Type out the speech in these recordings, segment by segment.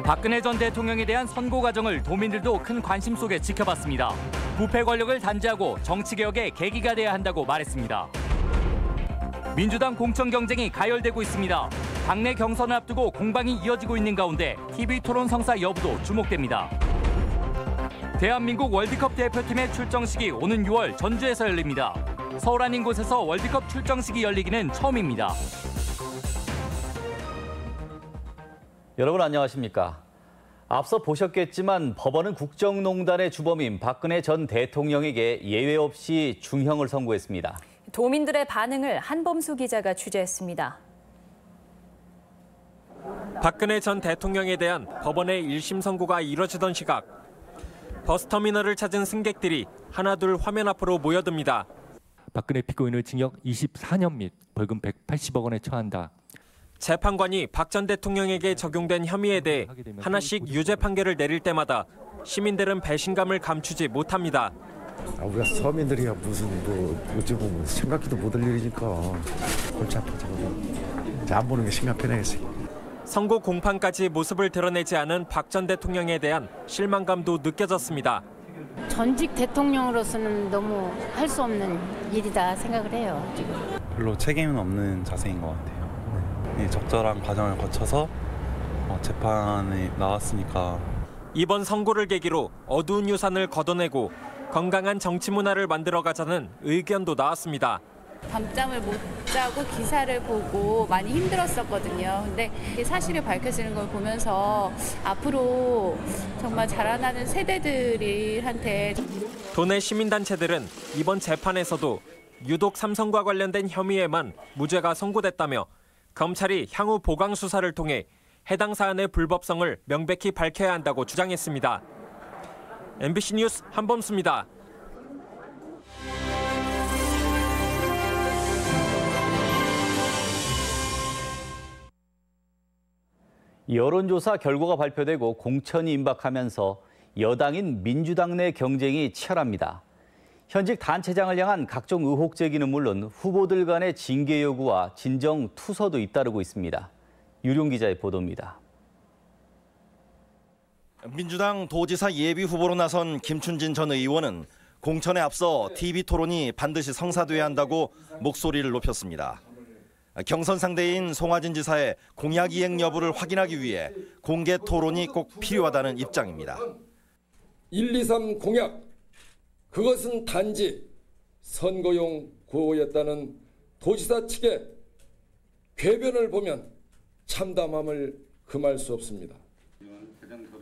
박근혜 전 대통령에 대한 선고 과정을 도민들도 큰 관심 속에 지켜봤습니다. 부패 권력을 단죄하고 정치개혁의 계기가 돼야 한다고 말했습니다. 민주당 공천 경쟁이 가열되고 있습니다. 당내 경선을 앞두고 공방이 이어지고 있는 가운데 TV토론 성사 여부도 주목됩니다. 대한민국 월드컵 대표팀의 출정식이 오는 6월 전주에서 열립니다. 서울 아닌 곳에서 월드컵 출정식이 열리기는 처음입니다. 여러분 안녕하십니까? 앞서 보셨겠지만 법원은 국정농단의 주범인 박근혜 전 대통령에게 예외 없이 중형을 선고했습니다. 도민들의 반응을 한범수 기자가 취재했습니다. 박근혜 전 대통령에 대한 법원의 1심 선고가 이뤄지던 시각, 버스터미널을 찾은 승객들이 하나둘 화면 앞으로 모여듭니다. 박근혜 피고인을 징역 24년 및 벌금 180억 원에 처한다. 재판관이 박 전 대통령에게 적용된 혐의에 대해 하나씩 유죄 판결을 내릴 때마다 시민들은 배신감을 감추지 못합니다. 우리가 서민들이야 무슨 어찌 보면 생각지도 못할 일이니까 골치 아파서 안 보는 게 심각하네. 선고 공판까지 모습을 드러내지 않은 박 전 대통령에 대한 실망감도 느껴졌습니다. 전직 대통령으로서는 너무 할 수 없는 일이다 생각을 해요. 지금. 별로 책임은 없는 자세인 것 같아요. 적절한 과정을 거쳐서 재판에 나왔으니까. 이번 선고를 계기로 어두운 유산을 걷어내고 건강한 정치 문화를 만들어가자는 의견도 나왔습니다. 밤잠을 못 자고 기사를 보고 많이 힘들었었거든요. 근데 사실이 밝혀지는 걸 보면서 앞으로 정말 자라나는 세대들한테 도내 시민단체들은 이번 재판에서도 유독 삼성과 관련된 혐의에만 무죄가 선고됐다며 검찰이 향후 보강 수사를 통해 해당 사안의 불법성을 명백히 밝혀야 한다고 주장했습니다. MBC 뉴스 한범수입니다. 여론조사 결과가 발표되고 공천이 임박하면서 여당인 민주당 내 경쟁이 치열합니다. 현직 단체장을 향한 각종 의혹 제기는 물론 후보들 간의 징계 요구와 진정 투서도 잇따르고 있습니다. 유룡 기자의 보도입니다. 민주당 도지사 예비 후보로 나선 김춘진 전 의원은 공천에 앞서 TV토론이 반드시 성사돼야 한다고 목소리를 높였습니다. 경선 상대인 송하진 지사의 공약 이행 여부를 확인하기 위해 공개 토론이 꼭 필요하다는 입장입니다. 1, 2, 3 공약, 그것은 단지 선거용 구호였다는 도지사 측의 궤변을 보면 참담함을 금할 수 없습니다.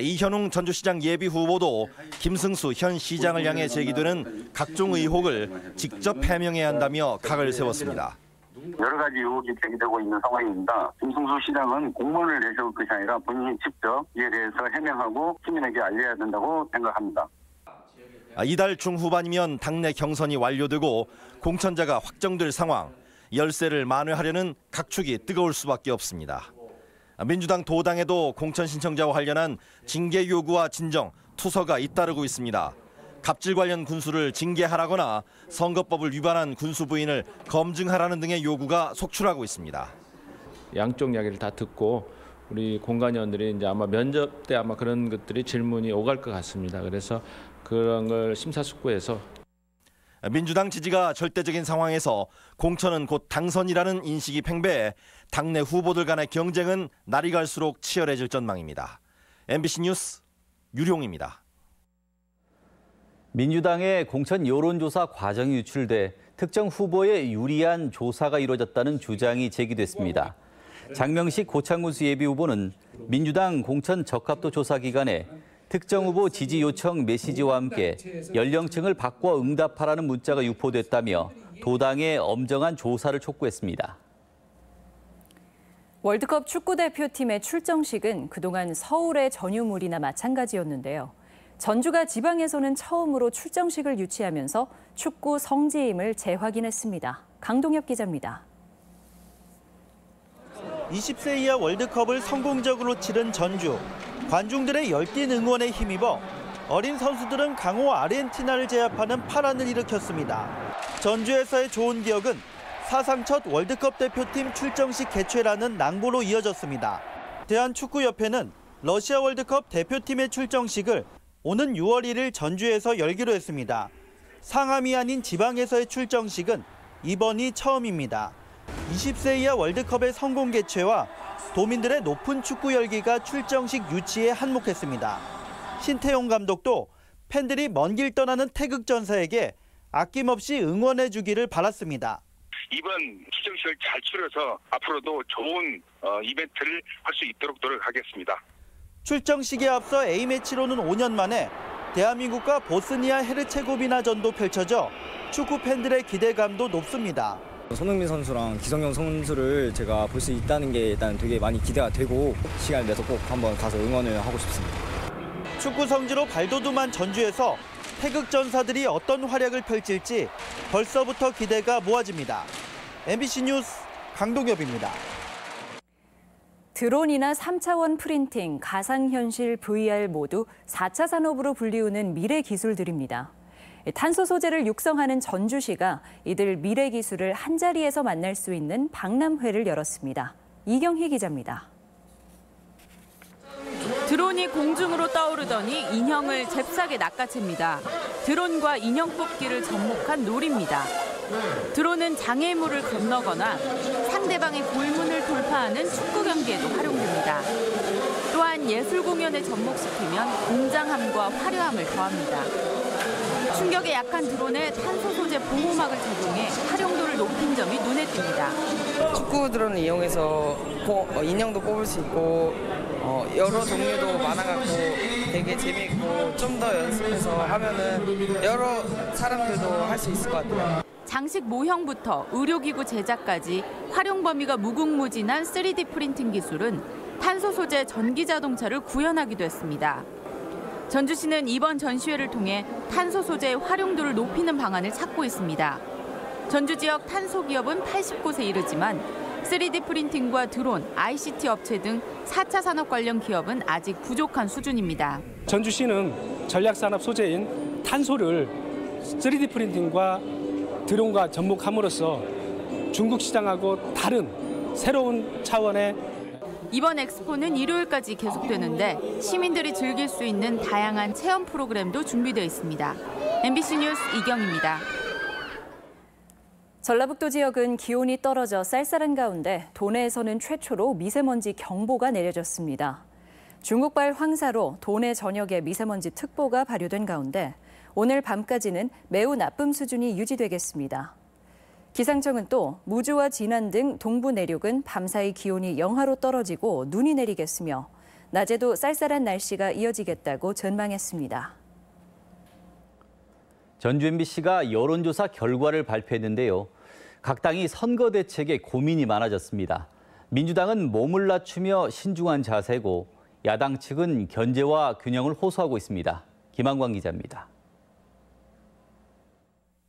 이현웅 전주시장 예비 후보도 김승수 현 시장을 향해 제기되는 각종 의혹을 직접 해명해야 한다며 각을 세웠습니다. 여러 가지 의혹이 제기되고 있는 상황입니다. 김승수 시장은 공문을 내세울 것이 아니라 본인이 직접 이에 대해서 해명하고 시민에게 알려야 된다고 생각합니다. 이달 중후반이면 당내 경선이 완료되고 공천자가 확정될 상황, 열세를 만회하려는 각축이 뜨거울 수밖에 없습니다. 민주당 도당에도 공천 신청자와 관련한 징계 요구와 진정, 투서가 잇따르고 있습니다. 갑질 관련 군수를 징계하라거나 선거법을 위반한 군수 부인을 검증하라는 등의 요구가 속출하고 있습니다. 양쪽 이야기를 다 듣고 우리 공관위원들이 이제 아마 면접 때 아마 그런 것들이 질문이 오갈 것 같습니다. 그래서 그런 걸 심사숙고해서. 민주당 지지가 절대적인 상황에서 공천은 곧 당선이라는 인식이 팽배해 당내 후보들 간의 경쟁은 날이 갈수록 치열해질 전망입니다. MBC 뉴스 유룡입니다. 민주당의 공천 여론조사 과정이 유출돼 특정 후보에 유리한 조사가 이루어졌다는 주장이 제기됐습니다. 장명식 고창군수 예비후보는 민주당 공천 적합도 조사 기간에 특정 후보 지지 요청 메시지와 함께 연령층을 바꿔 응답하라는 문자가 유포됐다며 도당에 엄정한 조사를 촉구했습니다. 월드컵 축구대표팀의 출정식은 그동안 서울의 전유물이나 마찬가지였는데요. 전주가 지방에서는 처음으로 출정식을 유치하면서 축구 성지임을 재확인했습니다. 강동혁 기자입니다. 20세 이하 월드컵을 성공적으로 치른 전주. 관중들의 열띤 응원에 힘입어 어린 선수들은 강호 아르헨티나를 제압하는 파란을 일으켰습니다. 전주에서의 좋은 기억은 사상 첫 월드컵 대표팀 출정식 개최라는 낭보로 이어졌습니다. 대한축구협회는 러시아 월드컵 대표팀의 출정식을 오는 6월 1일 전주에서 열기로 했습니다. 상암이 아닌 지방에서의 출정식은 이번이 처음입니다. 20세 이하 월드컵의 성공 개최와 도민들의 높은 축구 열기가 출정식 유치에 한몫했습니다. 신태용 감독도 팬들이 먼 길 떠나는 태극전사에게 아낌없이 응원해 주기를 바랐습니다. 이번 출정식을 잘 치러서 앞으로도 좋은 이벤트를 할 수 있도록 노력하겠습니다. 출정식에 앞서 A매치로는 5년 만에 대한민국과 보스니아 헤르체고비나전도 펼쳐져 축구 팬들의 기대감도 높습니다. 손흥민 선수랑 기성용 선수를 제가 볼 수 있다는 게 일단 되게 많이 기대가 되고 시간을 내서 꼭 한번 가서 응원을 하고 싶습니다. 축구 성지로 발돋움한 전주에서 태극전사들이 어떤 활약을 펼칠지 벌써부터 기대가 모아집니다. MBC 뉴스 강동엽입니다. 드론이나 3차원 프린팅, 가상현실, VR 모두 4차 산업으로 불리우는 미래 기술들입니다. 탄소 소재를 육성하는 전주시가 이들 미래 기술을 한자리에서 만날 수 있는 박람회를 열었습니다. 이경희 기자입니다. 드론이 공중으로 떠오르더니 인형을 잽싸게 낚아챕니다. 드론과 인형 뽑기를 접목한 놀이입니다. 드론은 장애물을 건너거나 상대방의 골문을 돌파하는 축구 경기에도 활용됩니다. 또한 예술 공연에 접목시키면 웅장함과 화려함을 더합니다. 충격에 약한 드론에 탄소 소재 보호막을 적용해 활용도를 높인 점이 눈에 띕니다. 축구 드론을 이용해서 인형도 뽑을 수 있고 여러 종류도 많아갖고 되게 재밌고 좀 더 연습해서 하면은 여러 사람들도 할 수 있을 것 같아요. 장식 모형부터 의료기구 제작까지 활용 범위가 무궁무진한 3D 프린팅 기술은 탄소 소재 전기 자동차를 구현하기도 했습니다. 전주시는 이번 전시회를 통해 탄소 소재의 활용도를 높이는 방안을 찾고 있습니다. 전주 지역 탄소 기업은 80곳에 이르지만 3D 프린팅과 드론, ICT 업체 등 4차 산업 관련 기업은 아직 부족한 수준입니다. 전주시는 전략산업 소재인 탄소를 3D 프린팅과 드론과 접목함으로써 중국 시장하고 다른 새로운 차원의 이번 엑스포는 일요일까지 계속되는데 시민들이 즐길 수 있는 다양한 체험 프로그램도 준비되어 있습니다. MBC 뉴스 이경입니다. 전라북도 지역은 기온이 떨어져 쌀쌀한 가운데 도내에서는 최초로 미세먼지 경보가 내려졌습니다. 중국발 황사로 도내 전역에 미세먼지 특보가 발효된 가운데 오늘 밤까지는 매우 나쁨 수준이 유지되겠습니다. 기상청은 또 무주와 진안 등 동부 내륙은 밤사이 기온이 영하로 떨어지고 눈이 내리겠으며 낮에도 쌀쌀한 날씨가 이어지겠다고 전망했습니다. 전주 MBC가 여론조사 결과를 발표했는데요. 각 당이 선거 대책에 고민이 많아졌습니다. 민주당은 몸을 낮추며 신중한 자세고 야당 측은 견제와 균형을 호소하고 있습니다. 김한광 기자입니다.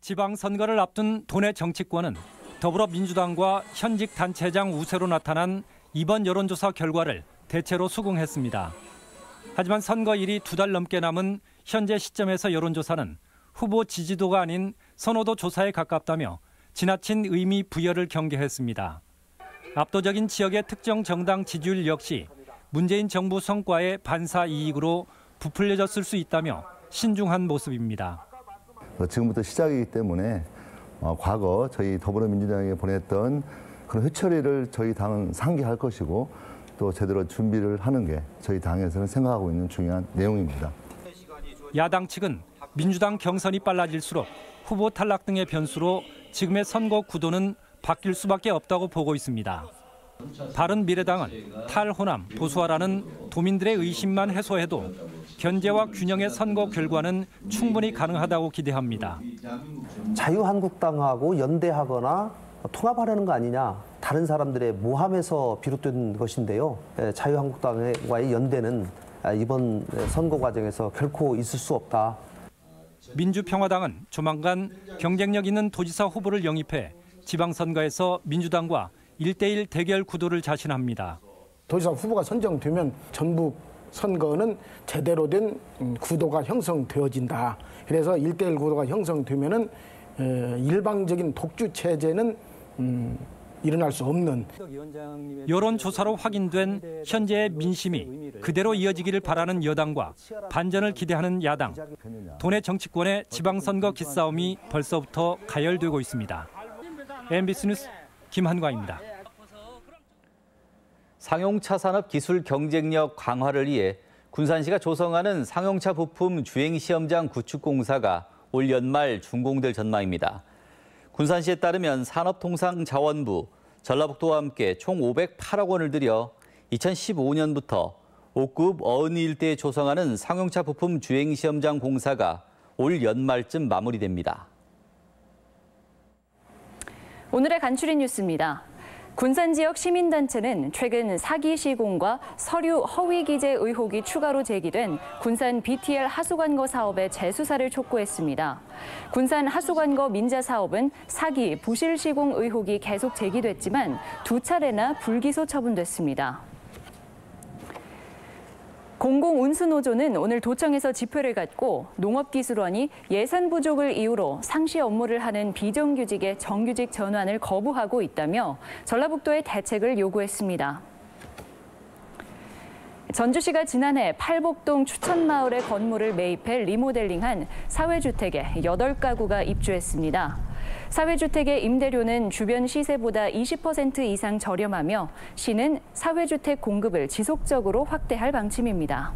지방선거를 앞둔 도내 정치권은 더불어민주당과 현직 단체장 우세로 나타난 이번 여론조사 결과를 대체로 수긍했습니다. 하지만 선거일이 2달 넘게 남은 현재 시점에서 여론조사는 후보 지지도가 아닌 선호도 조사에 가깝다며 지나친 의미 부여를 경계했습니다. 압도적인 지역의 특정 정당 지지율 역시 문재인 정부 성과의 반사 이익으로 부풀려졌을 수 있다며 신중한 모습입니다. 지금부터 시작이기 때문에 과거 저희 더불어민주당에 보냈던 그런 회초리를 저희 당은 상기할 것이고 또 제대로 준비를 하는 게 저희 당에서는 생각하고 있는 중요한 내용입니다. 야당 측은 민주당 경선이 빨라질수록 후보 탈락 등의 변수로 지금의 선거 구도는 바뀔 수밖에 없다고 보고 있습니다. 바른미래당은 탈호남, 보수화라는 도민들의 의심만 해소해도 견제와 균형의 선거 결과는 충분히 가능하다고 기대합니다. 자유한국당하고 연대하거나 통합하려는 거 아니냐, 다른 사람들의 모함에서 비롯된 것인데요. 자유한국당과의 연대는 이번 선거 과정에서 결코 있을 수 없다. 민주평화당은 조만간 경쟁력 있는 도지사 후보를 영입해 지방선거에서 민주당과 1대1 대결 구도를 자신합니다. 도지사 후보가 선정되면 전북 선거는 제대로 된 구도가 형성되어진다. 그래서 1대1 구도가 형성되면은 일방적인 독주 체제는 일어날 수 없는. 여론조사로 확인된 현재의 민심이 그대로 이어지기를 바라는 여당과 반전을 기대하는 야당. 도내 정치권의 지방선거 기싸움이 벌써부터 가열되고 있습니다. MBC 뉴스 김한과입니다. 상용차 산업 기술 경쟁력 강화를 위해 군산시가 조성하는 상용차 부품 주행 시험장 구축 공사가 올 연말 준공될 전망입니다. 군산시에 따르면 산업통상자원부, 전라북도와 함께 총 508억 원을 들여 2015년부터 5급 어은이 일대에 조성하는 상용차 부품 주행 시험장 공사가 올 연말쯤 마무리됩니다. 오늘의 간추린 뉴스입니다. 군산 지역 시민단체는 최근 사기 시공과 서류 허위 기재 의혹이 추가로 제기된 군산 BTL 하수관거 사업의 재수사를 촉구했습니다. 군산 하수관거 민자 사업은 사기, 부실 시공 의혹이 계속 제기됐지만 2차례나 불기소 처분됐습니다. 공공운수노조는 오늘 도청에서 집회를 갖고 농업기술원이 예산 부족을 이유로 상시 업무를 하는 비정규직의 정규직 전환을 거부하고 있다며 전라북도의 대책을 요구했습니다. 전주시가 지난해 팔복동 추천마을의 건물을 매입해 리모델링한 사회주택에 8가구가 입주했습니다. 사회주택의 임대료는 주변 시세보다 20% 이상 저렴하며 시는 사회주택 공급을 지속적으로 확대할 방침입니다.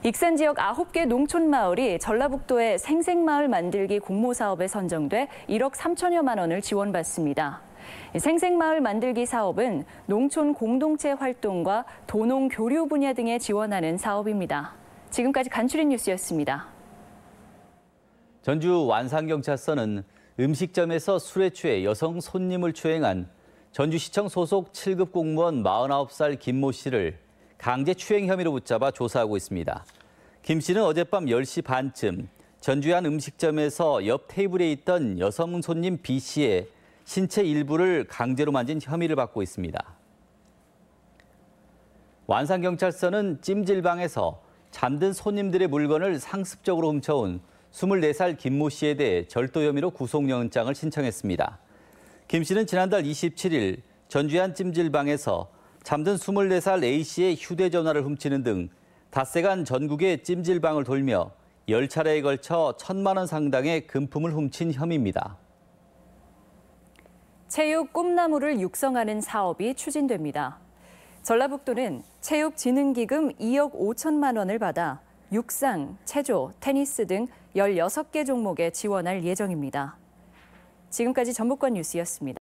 익산 지역 9개 농촌마을이 전라북도의 생생마을 만들기 공모사업에 선정돼 1억 3천여만 원을 지원받습니다. 생생마을 만들기 사업은 농촌 공동체 활동과 도농 교류 분야 등에 지원하는 사업입니다. 지금까지 간추린 뉴스였습니다. 전주 완산경찰서는 음식점에서 술에 취해 여성 손님을 추행한 전주시청 소속 7급 공무원 49살 김모 씨를 강제 추행 혐의로 붙잡아 조사하고 있습니다. 김 씨는 어젯밤 10시 반쯤 전주의 한 음식점에서 옆 테이블에 있던 여성 손님 B 씨의 신체 일부를 강제로 만진 혐의를 받고 있습니다. 완산경찰서는 찜질방에서 잠든 손님들의 물건을 상습적으로 훔쳐온 24살 김모 씨에 대해 절도 혐의로 구속영장을 신청했습니다. 김 씨는 지난달 27일 전주의 한 찜질방에서 잠든 24살 A 씨의 휴대전화를 훔치는 등 닷새간 전국의 찜질방을 돌며 10차례에 걸쳐 1,000만 원 상당의 금품을 훔친 혐의입니다. 체육 꿈나무를 육성하는 사업이 추진됩니다. 전라북도는 체육진흥기금 2억 5천만 원을 받아 육상, 체조, 테니스 등 16개 종목에 지원할 예정입니다. 지금까지 전북권 뉴스였습니다.